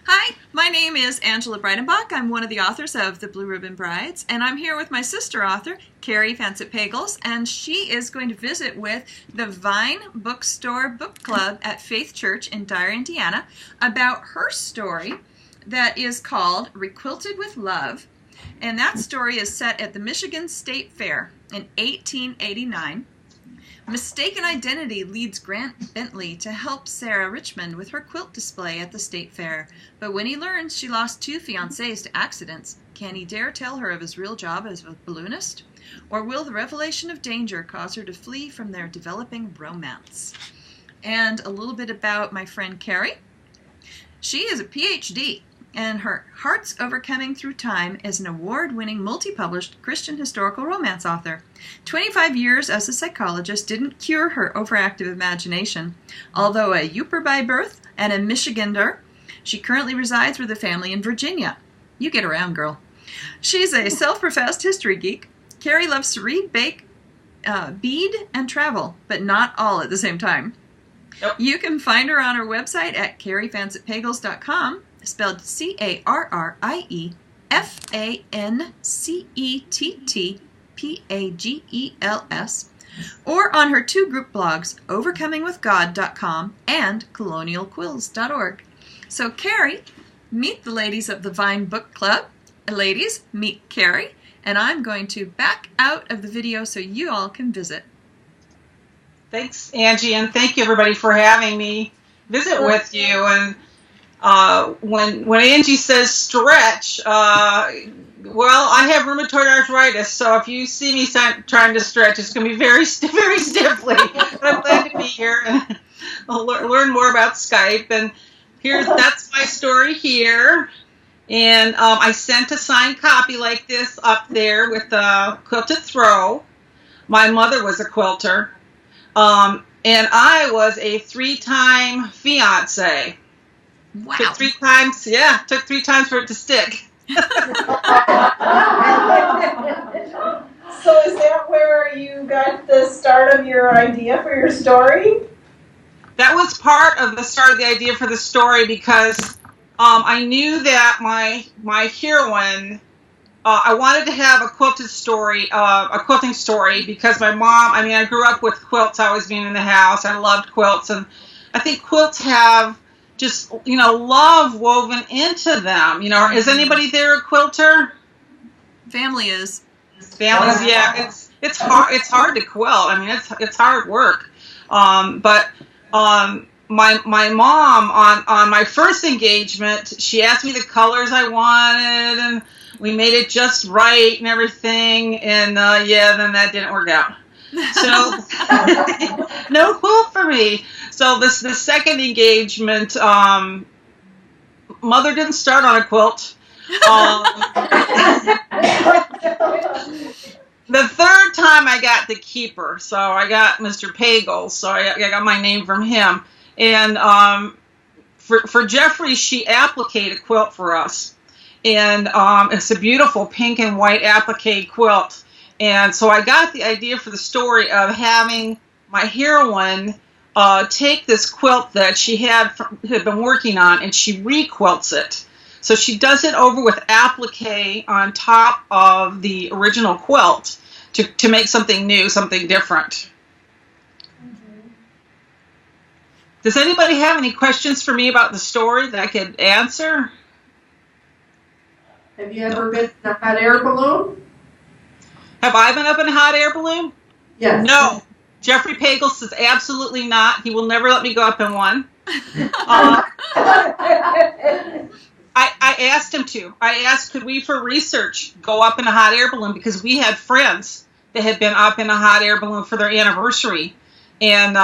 Hi, my name is Angela Breidenbach. I'm one of the authors of The Blue Ribbon Brides, and I'm here with my sister author, Carrie Fancett Pagels, and she is going to visit with the Vine Bookstore Book Club at Faith Church in Dyer, Indiana, about her story that is called Requilted with Love, and that story is set at the Michigan State Fair in 1889. Mistaken identity leads Grant Bentley to help Sarah Richmond with her quilt display at the state fair. But when he learns she lost 2 fiancés to accidents, can he dare tell her of his real job as a balloonist? Or will the revelation of danger cause her to flee from their developing romance? And a little bit about my friend Carrie. She is a PhD, and her Hearts Overcoming Through Time is an award-winning, multi-published Christian historical romance author. 25 years as a psychologist didn't cure her overactive imagination. Although a Yooper by birth and a Michigander, she currently resides with a family in Virginia. You get around, girl. She's a self-professed history geek. Carrie loves to read, bake, bead, and travel, but not all at the same time. Yep. You can find her on her website at carriefacetpagels.com, spelled CarrieFancettPagels, or on her 2 group blogs, overcomingwithgod.com and colonialquills.org. So Carrie, meet the ladies of the Vine Book Club. Ladies, meet Carrie, and I'm going to back out of the video so you all can visit. Thanks, Angie, and thank you everybody for having me visit with you. And when Angie says stretch, well, I have rheumatoid arthritis, so if you see me trying to stretch, it's going to be very stiffly. But I'm glad to be here and I'll learn more about Skype. And that's my story here. And I sent a signed copy like this up there with a quilted throw. My mother was a quilter. And I was a 3-time fiance. Wow. Took 3 times for it to stick. So is that where you got the start of your idea for your story? That was part of the start of the idea for the story because I knew that my heroine, I wanted to have a quilting story because my mom, I grew up with quilts always being in the house. I loved quilts, and I think quilts have just, love woven into them. Is anybody there a quilter? Family is. Families, yeah. It's hard. It's hard to quilt. It's hard work. But my mom on my first engagement, she asked me the colors I wanted, and we made it just right and everything. And then that didn't work out. So no quilt for me. So the second engagement, mother didn't start on a quilt. The third time I got the keeper, so I got Mr. Pagels, so I got my name from him. And for Jeffrey, she appliqued a quilt for us. And it's a beautiful pink and white applique quilt. And so I got the idea for the story of having my heroine take this quilt that she had been working on, and she requilts it. So she does it over with applique on top of the original quilt to make something new, something different. Mm-hmm. Does anybody have any questions for me about the story that I could answer? Have you ever been in a hot air balloon? Have I been up in a hot air balloon? Yes. No. Jeffrey Pagels says absolutely not. He will never let me go up in one. I asked him to. I asked, could we, for research, go up in a hot air balloon? Because we had friends that had been up in a hot air balloon for their anniversary. And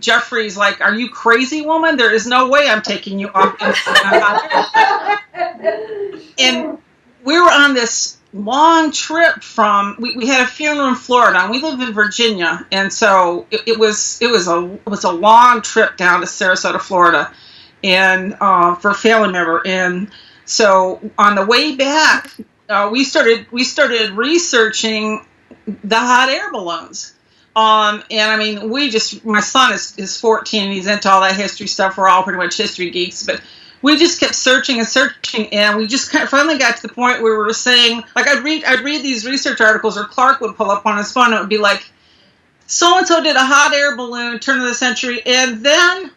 Jeffrey's like, are you crazy, woman? There is no way I'm taking you up in a hot air balloon. And we were on this long trip from, we had a funeral in Florida, and we live in Virginia. And so it was a long trip down to Sarasota, Florida, and for a family member. And so on the way back, we started researching the hot air balloons. And my son is 14, and he's into all that history stuff. We're all pretty much history geeks, but we just kept searching and searching, and we just finally got to the point where we were saying, like, I'd read these research articles, or Clark would pull up on his phone, and it would be like, so-and-so did a hot air balloon, turn of the century, and then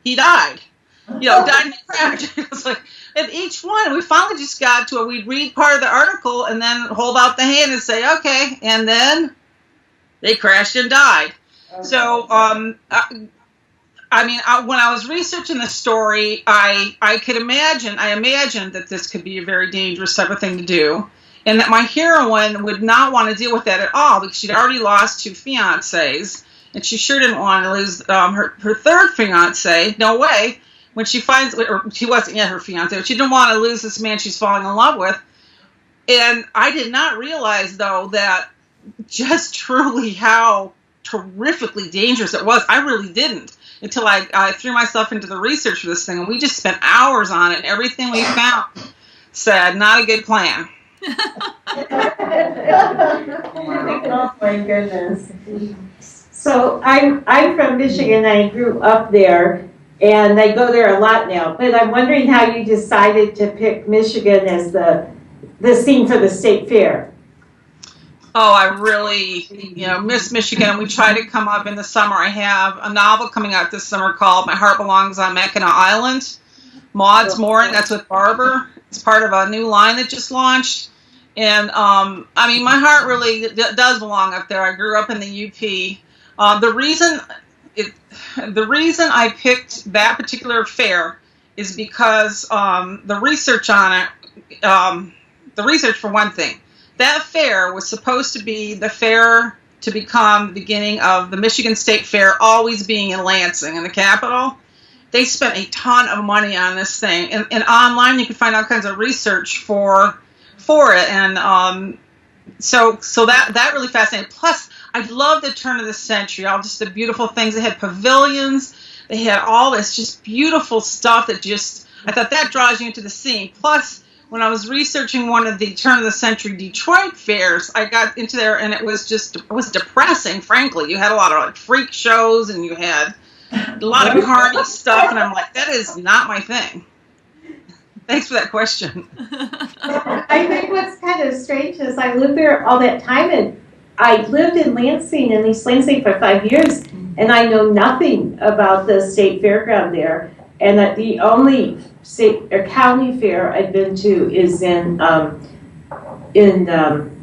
he died. Died in a crash. It was like, and each one, we finally just got to it. We'd read part of the article and then hold out the hand and say, okay, and then they crashed and died. Okay. So, when I was researching the story, I imagined that this could be a very dangerous type of thing to do, and that my heroine would not want to deal with that at all, because she'd already lost 2 fiancés, and she sure didn't want to lose her third fiancé. No way. When she finds, or she wasn't yet her fiancé, but she didn't want to lose this man she's falling in love with. And I did not realize, though, that just truly how terrifically dangerous it was. I really didn't, until I threw myself into the research for this thing, and we just spent hours on it, and everything we found said, not a good plan. Oh my goodness. So I'm from Michigan. I grew up there, and I go there a lot now. But I'm wondering how you decided to pick Michigan as the scene for the state fair. Oh, I really, miss Michigan. We try to come up in the summer. I have a novel coming out this summer called My Heart Belongs on Mackinac Island. Maud's Mooring, that's with Barber. It's part of a new line that just launched. And, my heart really does belong up there. I grew up in the UP. The reason I picked that particular fair is because the research on it, the research for one thing, that fair was supposed to be the fair to become the beginning of the Michigan State Fair always being in Lansing, in the capital. They spent a ton of money on this thing, and online you can find all kinds of research for it, and so that really fascinated. Plus, I love the turn of the century, all just the beautiful things. They had pavilions, they had all this just beautiful stuff that I thought that draws you into the scene. Plus, when I was researching one of the turn of the century Detroit fairs, I got into there, and it was depressing, frankly. You had a lot of freak shows, and you had a lot of carny stuff, and I'm like, that is not my thing. Thanks for that question. I think what's kind of strange is I lived there all that time, and I lived in East Lansing for 5 years, and I know nothing about the state fairground there. And that the only state or county fair I've been to is in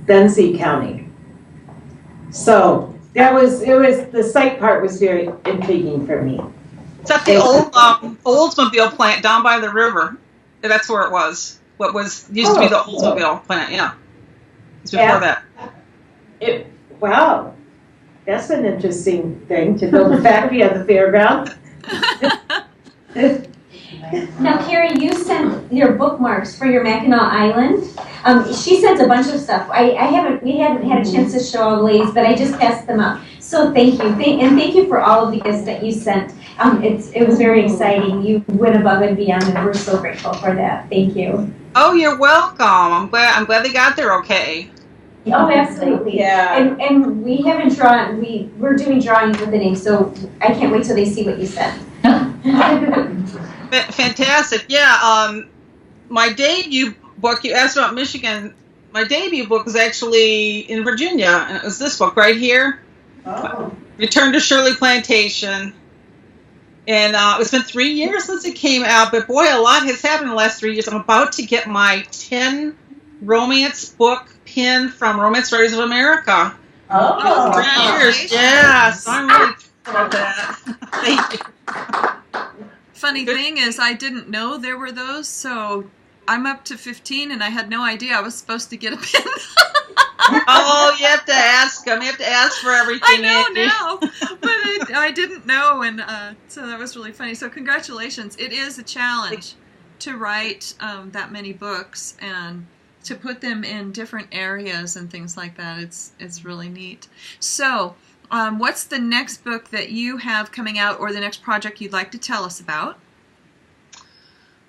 Benzie County. So the site part was very intriguing for me. It's at the old Oldsmobile plant down by the river. That's where it was. What used to be the Oldsmobile plant, yeah. It's before that. Wow. That's an interesting thing, to build a factory at the fairground. Now, Carrie, you sent your bookmarks for your Mackinac Island. She sent a bunch of stuff. We haven't had a chance to show all the ladies, but I just passed them out. So thank you, and thank you for all of the gifts that you sent. It was very exciting. You went above and beyond, and we're so grateful for that. Thank you. Oh, you're welcome. I'm glad they got there okay. Oh, absolutely. Yeah. And we haven't drawn. We're doing drawings with the name, so I can't wait till they see what you sent. Fantastic. Yeah. My debut book, you asked about Michigan. My debut book was actually in Virginia, and it was this book right here. Oh. Return to Shirley Plantation. And it's been 3 years since it came out, but boy, a lot has happened in the last 3 years. I'm about to get my 10 romance book pin from Romance Writers of America. Oh, 3 years. Yeah, so I'm really proud of that. Thank you. Funny thing is, I didn't know there were those, so I'm up to 15, and I had no idea I was supposed to get a pin. Oh, you have to ask them. You have to ask for everything. I know Andy. now, but I didn't know, and so that was really funny. So congratulations. It is a challenge to write that many books and to put them in different areas and things like that. It's really neat. So what's the next book that you have coming out, or the next project you'd like to tell us about?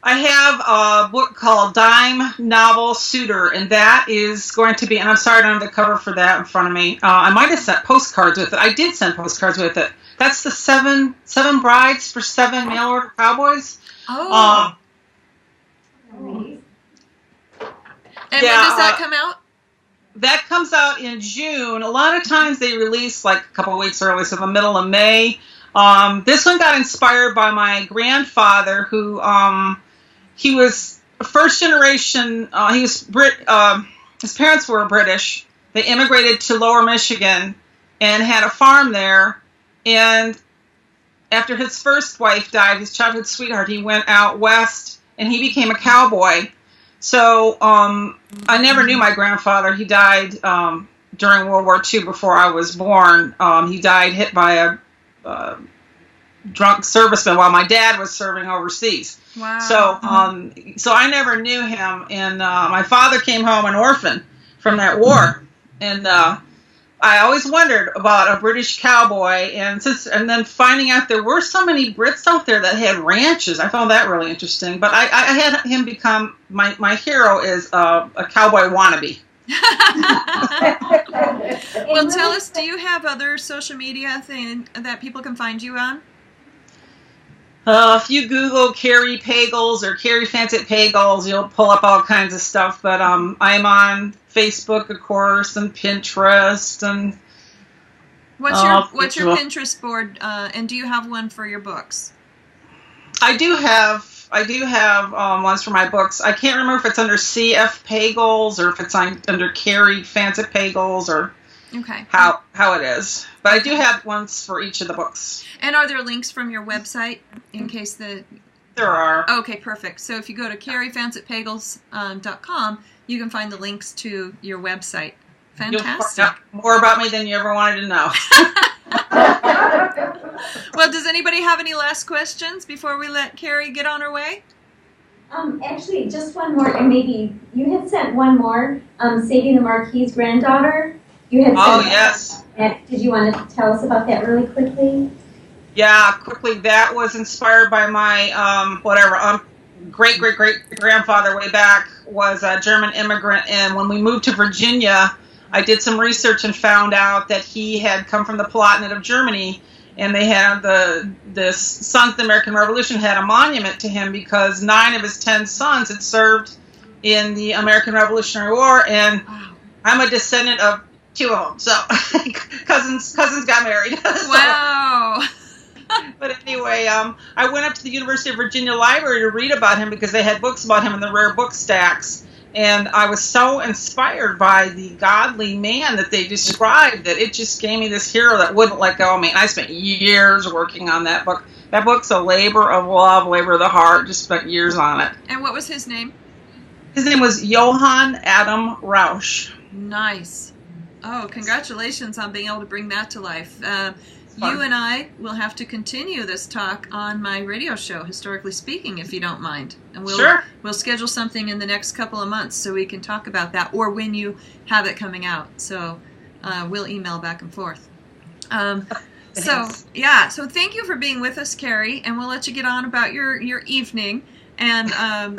I have a book called Dime Novel Suitor, and that is going to be, and I'm sorry I don't have the cover for that in front of me. I might have sent postcards with it. I did send postcards with it. That's the seven brides for 7 mail order cowboys. Oh, And Yeah, when does that come out? That comes out in June. A lot of times they release like a couple of weeks early, so the middle of May. This one got inspired by my grandfather, who he was first generation. He was his parents were British. They immigrated to Lower Michigan and had a farm there. And after his first wife died, his childhood sweetheart, he went out west and he became a cowboy. So I never knew my grandfather. He died during World War II before I was born. He died hit by a drunk serviceman while my dad was serving overseas. Wow. So I never knew him. And my father came home an orphan from that war. And I always wondered about a British cowboy, and then finding out there were so many Brits out there that had ranches. I found that really interesting. But I had him become my hero is a cowboy wannabe. Well, tell us, do you have other social media that people can find you on? If you Google Carrie Pagels or Carrie Fancett Pagels, you'll pull up all kinds of stuff. But I'm on Facebook, of course, and Pinterest, and what's your Pinterest board? And do you have one for your books? I do have ones for my books. I can't remember if it's under CF Pagels or if it's under Carrie Fancett Pagels or how it is. But I do have ones for each of the books. And are there links from your website in case the... There are. Okay, perfect. So if you go to carriefancettpagels.com, you can find the links to your website. Fantastic. You'll find out more about me than you ever wanted to know. Well, does anybody have any last questions before we let Carrie get on her way? Actually, just one more, and maybe you had sent one more, Saving the Marquis's granddaughter. You had sent yes. Did you want to tell us about that really quickly? Yeah, quickly. That was inspired by my great-great-great-grandfather way back was a German immigrant, and when we moved to Virginia, I did some research and found out that he had come from the Palatinate of Germany, and they had the Sons of the American Revolution had a monument to him because 9 of his 10 sons had served in the American Revolutionary War, and I'm a descendant of 2 of them, so cousins got married. Wow. But anyway, I went up to the University of Virginia Library to read about him because they had books about him in the rare book stacks. And I was so inspired by the godly man that they described that it just gave me this hero that wouldn't let go of me. And I spent years working on that book. That book's a labor of love, labor of the heart. Just spent years on it. And what was his name? His name was Johann Adam Rausch. Nice. Oh, congratulations on being able to bring that to life. You and I will have to continue this talk on my radio show, Historically Speaking, if you don't mind. And we'll schedule something in the next couple of months so we can talk about that, or when you have it coming out. So we'll email back and forth. So thank you for being with us, Carrie, and we'll let you get on about your evening. And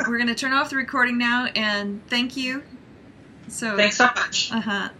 we're going to turn off the recording now, and thank you. Thanks so much. Uh-huh.